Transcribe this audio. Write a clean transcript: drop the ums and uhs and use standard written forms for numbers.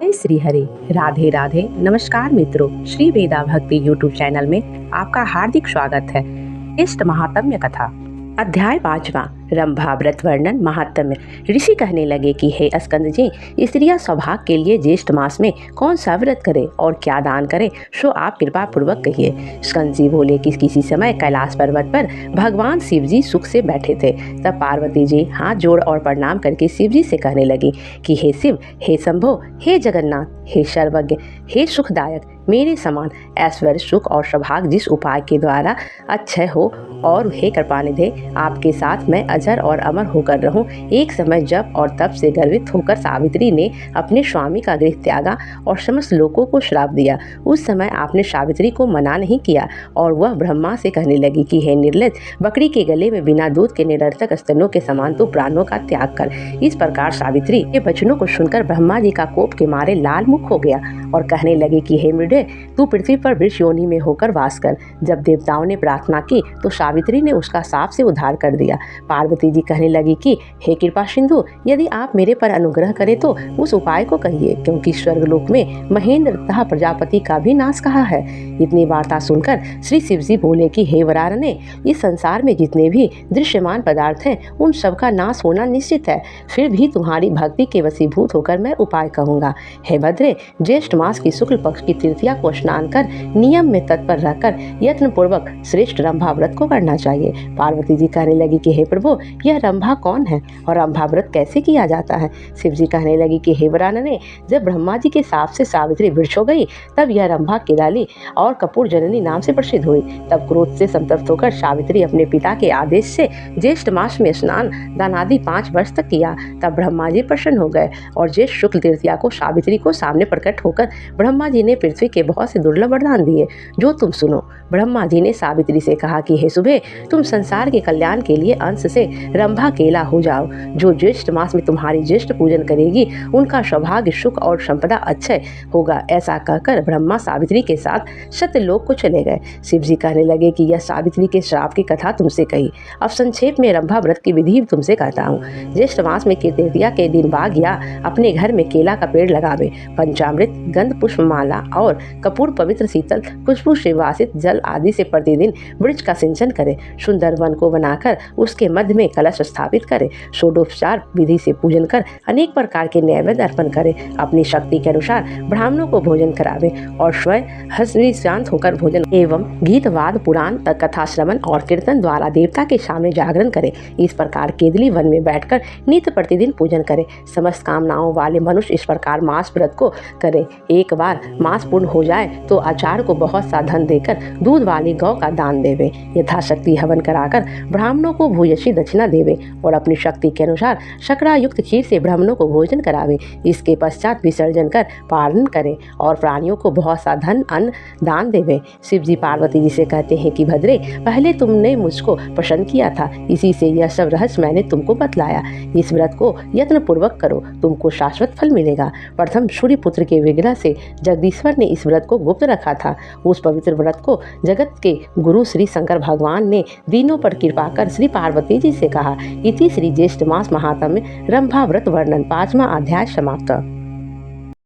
जय श्री हरि। राधे राधे। नमस्कार मित्रों, श्री वेदा भक्ति यूट्यूब चैनल में आपका हार्दिक स्वागत है। इष्ट महात्म्य कथा अध्याय 5वां, रंभा व्रत वर्णन महात्म्य। ऋषि कहने लगे कि हे स्कंद जी, स्त्रियां सौभाग्य के लिए ज्येष्ठ मास में कौन सा व्रत करे और क्या दान करे, सो आप कृपा पूर्वक कहिए। स्कंद जी बोले कि किसी समय कैलाश पर्वत पर भगवान शिव जी सुख से बैठे थे। तब पार्वती जी हाथ जोड़ और प्रणाम करके शिव जी से कहने लगी कि हे शिव, हे शंभो, हे जगन्नाथ, हे सर्वज्ञ, हे सुखदायक, मेरे समान ऐश्वर्य, सुख और सौभाग्य जिस उपाय के द्वारा अच्छय हो, और हे कृपानिधे, आपके साथ मैं अजर और अमर होकर रहूं। एक समय जब और तब से गर्वित होकर सावित्री ने अपने स्वामी का गृह त्यागा और समस्त लोगों को श्राप दिया। उस समय आपने सावित्री को मना नहीं किया और वह ब्रह्मा से कहने लगी कि हे निर्लज, बकरी के गले में बिना दूध के निरर्थक स्तनों के समान तू प्राणों का त्याग कर। इस प्रकार सावित्री के वचनों को सुनकर ब्रह्मा जी का कोप के मारे लाल मुख हो गया और कहने लगे कि हे मृडे, तू पृथ्वी पर वृक्ष योनि में होकर वास कर। जब देवताओं ने प्रार्थना की तो सावित्री ने उसका साप से उद्धार कर दिया। पार्वती जी कहने लगी कि हे कृपा सिंधु, यदि आप मेरे पर अनुग्रह करें तो उस उपाय को कहिए, क्योंकि स्वर्गलोक में महेंद्र तथा प्रजापति का भी नाश कहा है। इतनी वार्ता सुनकर श्री शिव जी बोले कि हे वरानने, इस संसार में जितने भी दृश्यमान पदार्थ हैं उन सबका नाश होना निश्चित है, फिर भी तुम्हारी भक्ति के वशीभूत होकर मैं उपाय कहूँगा। हे भद्रे, ज्येष्ठ मास की शुक्ल पक्ष की तृतीया को स्नान कर नियम में तत्पर रहकर यत्न पूर्वक श्रेष्ठ रंभा व्रत को करना चाहिए। पार्वती जी कहने लगी कि हे प्रभु, यह रंभा कौन है और रंभा व्रत कैसे किया जाता है। शिव जी कहने लगी कि हे वरानने, जब ब्रह्मा जी के साप से सावित्री वृक्ष हो गई तब यह रंभा केदाली और कपूर जननी नाम से प्रसिद्ध हुई। तब क्रोध से संतप्त होकर सावित्री अपने पिता के आदेश से ज्येष्ठ मास में स्नान दान आदि 5 वर्ष तक किया। तब ब्रह्मा जी प्रसन्न हो गए और ज्येष्ठ शुक्ल तृतीया को सावित्री को सामने प्रकट होकर ब्रह्मा जी ने पृथ्वी के बहुत से दुर्लभ वरदान दिए, जो तुम सुनो। ब्रह्मा जी ने सावित्री से कहा कि हे सुबह, तुम संसार के कल्याण के लिए अंश से रंभा केला हो जाओ। जो ज्येष्ठ मास में तुम्हारी ज्येष्ठ पूजन करेगी उनका सौभाग्य, सुख और संपदा अक्षय होगा। ऐसा कहकर ब्रह्मा सावित्री के साथ सत्यलोक को चले गए। शिव जी कहने लगे कि यह सावित्री के श्राप की कथा तुमसे कही, अब संक्षेप में रंभा व्रत की विधि तुमसे कहता हूँ। ज्येष्ठ मास में तृतीया के दिन बाग या अपने घर में केला का पेड़ लगावे। पंचामृत, गंध पुष्प माला और कपूर पवित्र शीतल खुशबू से वासित जल आदि से प्रतिदिन वृक्ष का सिंचन करे। सुंदर वन को बनाकर उसके मध्य में कलश स्थापित करे। षोडोपचार विधि से पूजन कर अनेक प्रकार के नैवेद्य अर्पण करे। अपनी शक्ति के अनुसार ब्राह्मणों को भोजन करावे और स्वयं हंसी शांत होकर भोजन एवं गीत वाद पुराण कथा श्रवण और कीर्तन द्वारा देवता के सामने जागरण करे। इस प्रकार केदली वन में बैठकर नित्य प्रतिदिन पूजन करे। समस्त कामनाओं वाले मनुष्य इस प्रकार मास व्रत को करे। एक बार मास पूर्ण हो जाए तो आचार्य को बहुत सा धन देकर दूध वाली गौ का दान देवे। यथाशक्ति हवन कराकर ब्राह्मणों को भूयसी दक्षिणा देवे और अपनी शक्ति के अनुसार शकरा युक्त खीर से ब्राह्मणों को भोजन करावे। इसके पश्चात विसर्जन कर पारण करे और प्राणियों को बहुत सा धन अन्न दान देवे। शिव जी पार्वती जी से कहते हैं कि भद्रे, पहले तुमने मुझको प्रसन्न किया था, इसी से यह सब रहस्य मैंने तुमको बतलाया। इस व्रत को यत्न पूर्वक करो, तुमको शाश्वत फल मिलेगा। प्रथम सूर्य पुत्र के विग्रह से जगदीश्वर ने इस व्रत को गुप्त रखा था। उस पवित्र व्रत को जगत के गुरु श्री शंकर भगवान ने दीनों पर कृपा कर श्री पार्वती जी से कहा। इति श्री ज्येष्ठ मास महात्म्य रंभा व्रत वर्णन 5वां अध्याय समाप्त।